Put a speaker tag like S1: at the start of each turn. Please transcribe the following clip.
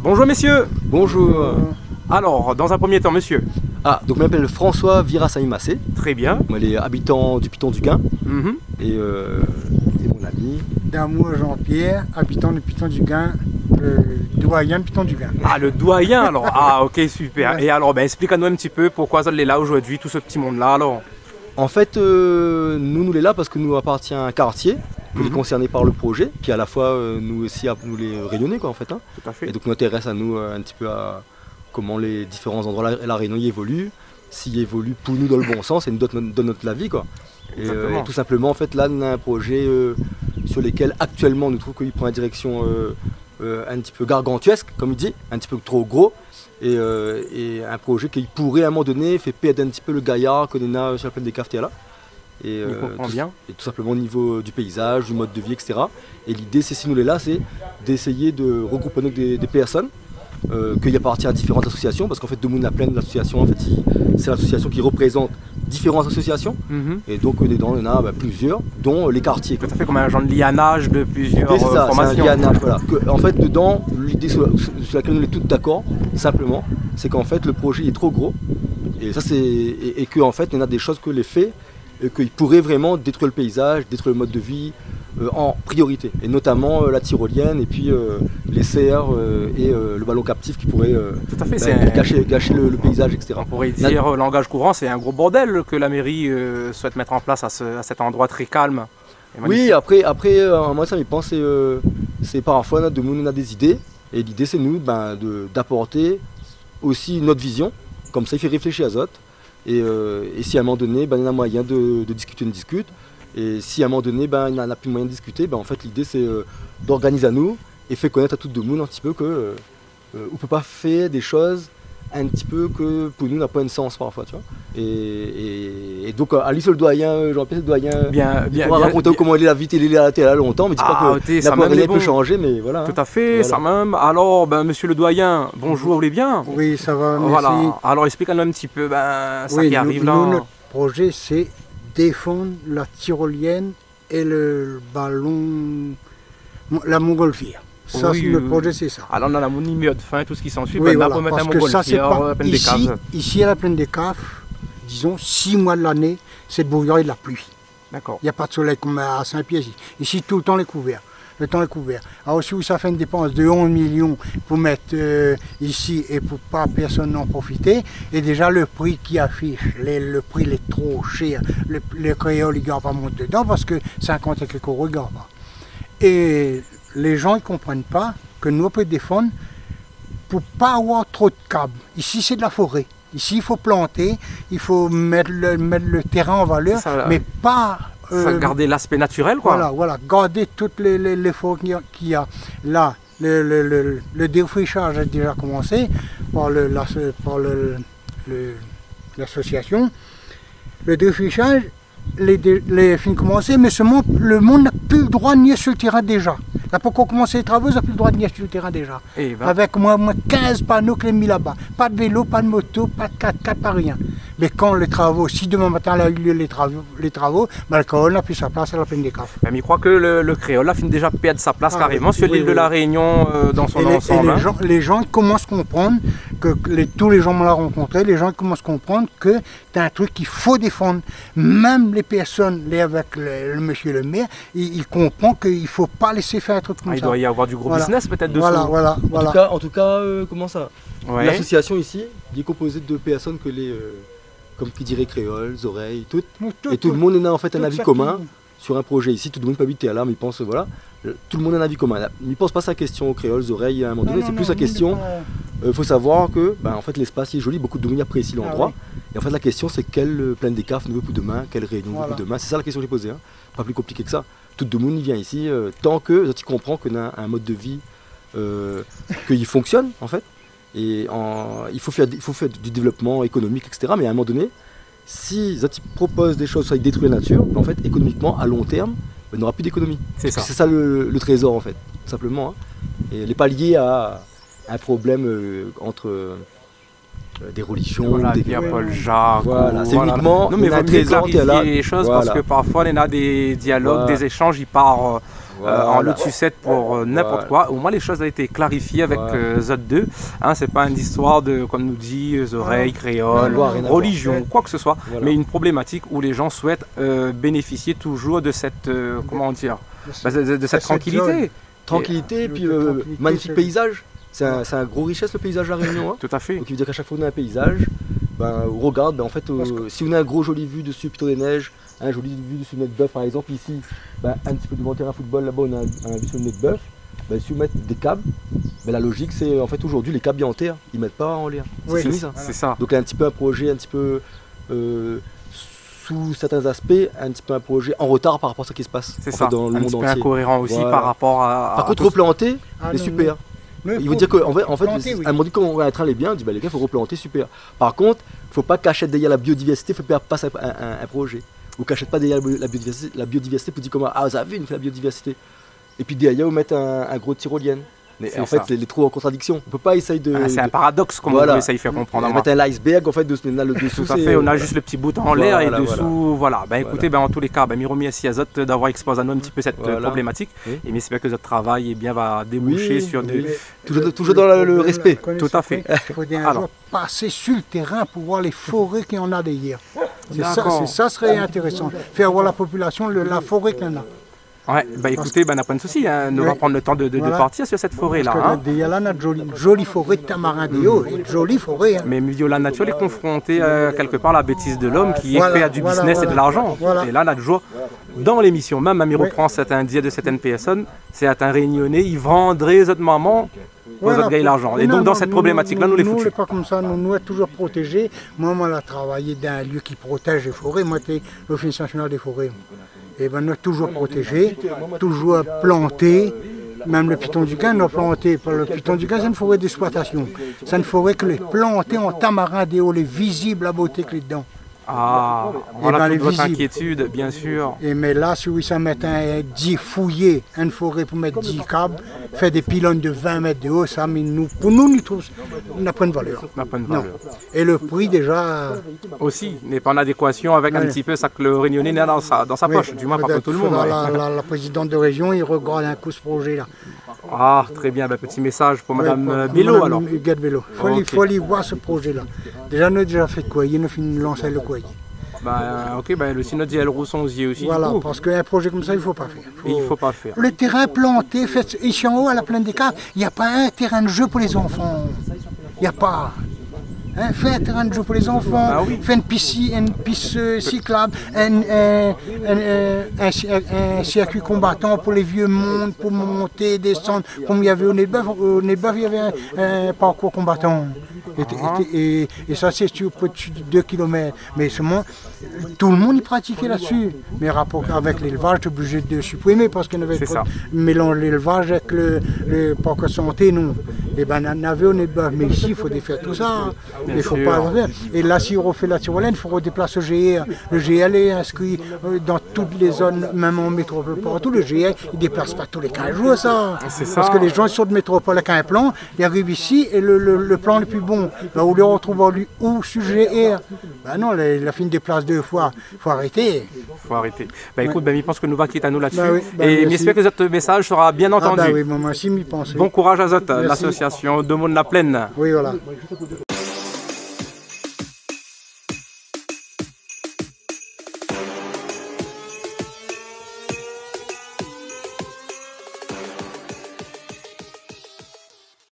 S1: Bonjour messieurs.
S2: Bonjour.
S1: Alors, dans un premier temps, monsieur.
S2: Ah, donc je m'appelle François Virassani-Massé.
S1: Très bien.
S2: Moi, les habitants du Piton du Gain.
S1: Mhm.
S2: Et mon ami.
S3: D'amour Jean-Pierre, habitant du Piton du Gain, doyen du Piton du Gain.
S1: Ah, le doyen alors. Ah, ok, super. Et alors, explique-nous un petit peu pourquoi vous êtes là aujourd'hui, tout ce petit monde-là alors.
S2: En fait, nous les là parce que nous appartient à un quartier qui est concerné par le projet, puis à la fois nous aussi nous les rayonner quoi en fait. Hein.
S1: Tout à fait.
S2: Et donc nous intéresse à nous un petit peu à comment les différents endroits de la Réunion y évoluent, s'ils évoluent pour nous dans le bon sens et nous donnent notre avis quoi. Et tout simplement en fait là on a un projet sur lequel actuellement nous trouvons qu'il prend une direction un petit peu gargantuesque comme il dit, un petit peu trop gros. Et un projet qui pourrait à un moment donné faire perdre un petit peu le gaillard qu'on a sur la plaine des Cafetières là. Et tout simplement au niveau du paysage, du mode de vie, etc. Et l'idée, c'est si nous les là, c'est d'essayer de regrouper des personnes qui appartiennent à différentes associations, parce qu'en fait, de Moon la Plaine, l'association, en fait, c'est l'association qui représente différentes associations. Et donc dedans, il y en a plusieurs, dont les quartiers.
S1: Tout à fait comme un genre de lianage de plusieurs
S2: formations. C'est un lianage, voilà. En fait, dedans, l'idée sur laquelle on est tous d'accord, simplement, c'est qu'en fait, le projet est trop gros. Et ça, et qu'en fait, il y en a des choses que les faits qu'il pourrait vraiment détruire le paysage, détruire le mode de vie en priorité. Et notamment la tyrolienne et puis les cerfs et le ballon captif qui pourrait gâcher le paysage, etc.
S1: On pourrait dire, langage courant, c'est un gros bordel que la mairie souhaite mettre en place à cet endroit très calme.
S2: Oui, après moi ça me pense, c'est parfois on a des idées. Et l'idée c'est nous d'apporter aussi notre vision. Comme ça il fait réfléchir à autres. Et si à un moment donné, il y a moyen de discuter, on discute. Et si à un moment donné, il n'y en a plus moyen de discuter, en fait l'idée c'est d'organiser à nous et faire connaître à tout le monde un petit peu qu'on ne peut pas faire des choses un petit peu que pour nous n'a pas un sens parfois. Tu vois. Et donc Alice le doyen, Jean-Pierre le doyen, il pourra raconter comment il est la vie, il est là longtemps, mais dis pas que la parole peut changer, mais voilà.
S1: Tout à fait, ça même. Alors, monsieur le doyen, bonjour, vous allez bien?
S3: Oui, ça va, merci.
S1: Voilà. Alors explique-nous un petit peu ça qui arrive là.
S3: Notre projet c'est défendre la tyrolienne et le ballon, la montgolfière. Ça, notre projet, c'est ça.
S1: Alors, on a la monument de fin, tout ce qui s'ensuit.
S3: Oui, voilà, parce que ça, c'est pas ici à la plaine des Caves, disons, 6 mois de l'année, c'est le brouillard et de la pluie.
S1: D'accord.
S3: Il n'y a pas de soleil comme à Saint-Pierre ici. Ici, tout le temps, est couvert. Le temps est couvert. Alors, si ça fait une dépense de 11 millions pour mettre ici et pour pas personne n'en profiter, et déjà le prix qui affiche, le prix il est trop cher. Le créole, il ne garde pas monter dedans parce que 50 et quelques euros, il ne garde pas. Et les gens ne comprennent pas que nous on peut défendre pour ne pas avoir trop de câbles. Ici c'est de la forêt. Ici il faut planter, il faut mettre le terrain en valeur, mais pas...
S1: garder l'aspect naturel quoi.
S3: Voilà, garder toutes les forêts qu'il y a. Là, le défrichage a déjà commencé par l'association. Le défrichage, les fins commencé, mais seulement le monde n'a plus le droit de nier sur le terrain déjà. Là, pour qu'on commence les travaux, ils n'ont plus le droit de nier sur le terrain déjà. Avec moins 15 panneaux que les mis là-bas. Pas de vélo, pas de moto, pas de 4x4, pas rien. Mais quand les travaux, si demain matin a eu lieu les travaux, le créole n'a plus sa place à la plaine des Caves.
S1: Mais il croit que le créole a fini déjà perdre sa place carrément sur l'île de la Réunion dans son ensemble.
S3: Les gens commencent à comprendre, que tous les gens m'ont rencontré, les gens commencent à comprendre que c'est un truc qu'il faut défendre. Même les personnes, avec le monsieur le maire, il comprend qu'il ne faut pas laisser faire un truc comme ça.
S1: Il doit y avoir du gros business peut-être dessous.
S3: Voilà.
S2: En tout cas, comment ça l'association ici est composée de personnes que comme qui dirait créoles, oreilles, toutes. Et tout le monde a en fait un avis commun sur un projet ici. Tout le monde peut habiter là, mais il pense, voilà, tout le monde a un avis commun. Il ne pense pas sa question aux créoles, oreilles à un moment donné, c'est plus sa question. Il faut savoir que en fait, l'espace est joli, beaucoup de monde apprécient l'endroit. Et en fait, la question, c'est quelle plaine des Caves nous veut pour demain, quelle réunion nous veut pour demain. C'est ça la question que j'ai posée. Hein. Pas plus compliqué que ça. Tout le monde vient ici, tant que tu comprends qu'on a un mode de vie qui fonctionne, en fait. Et il faut faire du développement économique, etc. Mais à un moment donné, si ils proposent des choses, soit ils détruisent la nature, en fait, économiquement, à long terme, il n'y aura plus d'économie. C'est ça le trésor, en fait, tout simplement. Hein. Et elle n'est pas liée à un problème entre des religions.
S1: Voilà,
S2: des...
S1: Pierre-Paul Jacques.
S2: Voilà, c'est uniquement
S1: non, mais il vaut mieux clarifier les choses parce que parfois, il y a des dialogues, des échanges, ils partent en lot de sucette pour n'importe quoi. Au moins, les choses ont été clarifiées avec Z2. Hein, c'est pas une histoire de, comme nous dit, oreilles, créoles, religion, quoi que ce soit, mais une problématique où les gens souhaitent bénéficier toujours de cette, comment dire, de cette tranquillité.
S2: Tranquillité, puis magnifique paysage. C'est un gros richesse le paysage à La Réunion. Hein.
S1: Tout à fait.
S2: Donc il veut dire qu'à chaque fois qu'on a un paysage, on regarde, en fait, si on a un gros joli vue dessus Piton des Neiges, un joli vue dessus Net Bœuf par exemple, ici, un petit peu devant le terrain de football, là-bas on a un vue sur le Net Bœuf, si on met des câbles, la logique c'est en fait aujourd'hui les câbles en terre, ils ne mettent pas en l'air. C'est fini ça.
S1: C'est ça.
S2: Donc un petit peu un projet, un petit peu sous certains aspects, un petit peu un projet en retard par rapport à ce qui se passe dans le monde entier. Un petit peu
S1: incohérent aussi par rapport à...
S2: Par contre replanter, c'est super. Il veut dire qu'en fait, à un moment donné, quand un train est bien, on dit les gars, il faut replanter, super. Par contre, il ne faut pas qu'achète derrière la biodiversité, il faut pas passer un projet. Ou qu'achète pas derrière la biodiversité pour dire comment, ah, vous avez vu, on fait la biodiversité. Et puis derrière, vous mettez un gros tyrolienne. Mais en fait, c'est trop en contradiction. On peut pas essayer de.
S1: C'est un paradoxe, comme on essaye de faire comprendre.
S2: On met un iceberg, en fait, le dessous.
S1: Tout à fait, on a juste le petit bout en l'air et dessous, voilà. Écoutez, en tous les cas, Miromi, merci à Zot d'avoir exposé à nous un petit peu cette problématique. Et j'espère que votre travail va déboucher sur des.
S2: Toujours dans le respect.
S1: Tout à fait.
S3: Il faut un jour passer sur le terrain pour voir les forêts qu'il y en a derrière. Ça serait intéressant. Faire voir la population la forêt qu'il y en a.
S1: Ouais, écoutez, n'a pas de souci, hein, on va prendre le temps de partir sur cette forêt-là.
S3: Il y a là une jolie forêt de Tamarin-des-Hauts, une jolie forêt. Hein.
S1: Mais Viola Nature est confronté quelque part à la bêtise de l'homme qui est fait à du business et de l'argent. Et là, on a toujours, dans l'émission, même Mamie reprend certains dieux de certaines personnes, c'est un réunionnais, ils vendraient les autres mamans pour gagner l'argent. Et donc, dans cette problématique-là, nous les foutons.
S3: Nous, pas comme ça, nous sommes toujours protégés. Moi, on a travaillé dans un lieu qui protège les forêts. Moi, j'étais l'Office national des forêts. Et nous sommes toujours protégés, toujours plantés. Même le Piton du Gain, nous planté. Le Piton du Gain, c'est une forêt d'exploitation. C'est une forêt que les plantés en Tamarin-des-Hauts, les visibles, la beauté que les dedans.
S1: Ah, voilà toute votre inquiétude, bien sûr.
S3: Mais là, si ça met un 10 fouillé, une forêt pour mettre 10 câbles, fait des pylônes de 20 mètres de haut, ça, pour nous, on n'a pas de valeur. Et le prix, déjà...
S1: Aussi, n'est pas en adéquation avec un petit peu ça que le Réunionnais a dans sa poche, du moins par tout le monde.
S3: La présidente de région, il regarde un coup ce projet-là.
S1: Ah, très bien, petit message pour Madame Bello alors.
S3: Huguette Bello. Il faut aller voir ce projet-là. Déjà, nous avons déjà fait quoi? Il nous fait lancer le quoi.
S1: Le synode d'El Rousson aussi.
S3: Voilà, parce qu'un projet comme ça, il ne faut pas faire.
S1: Il faut pas faire.
S3: Le terrain planté, fait ici en haut, à la plaine des Caves, il n'y a pas un terrain de jeu pour les enfants. Il n'y a pas. Hein, fait un terrain de jeu pour les enfants, fait une piste cyclable, un circuit combattant pour les vieux mondes, pour monter, descendre. Comme il y avait au Nez de Bœuf, il y avait un parcours combattant. Et ça, c'est sur au-dessus de 2 km. Mais seulement, tout le monde y pratiquait là-dessus. Mais rapport avec l'élevage, tu es obligé de supprimer parce qu'il n'y avait pas mélange l'élevage avec le parc santé, non. Et on en avait au Nez de Bœuf. Mais ici, il faut défaire tout ça. Il faut pas le faire. Et là, si on refait la tyrolienne, il faut redéplacer le GR. Le GL est inscrit dans toutes les zones, même en métropole partout. Le GR, il ne déplace pas tous les 15 jours, ça. Parce que les gens sont de métropole avec un plan, ils arrivent ici et le plan le plus bon, où les retrouve où sur le GR. Non, il a fini des places 2 fois. Il faut arrêter.
S1: Écoute, je pense que nous va quitter à nous là-dessus. Et j'espère que votre message sera bien entendu.
S3: Oui, moi aussi, m'y pense.
S1: Bon courage à Zot, l'association de Monde la Plaine.
S3: Oui, voilà.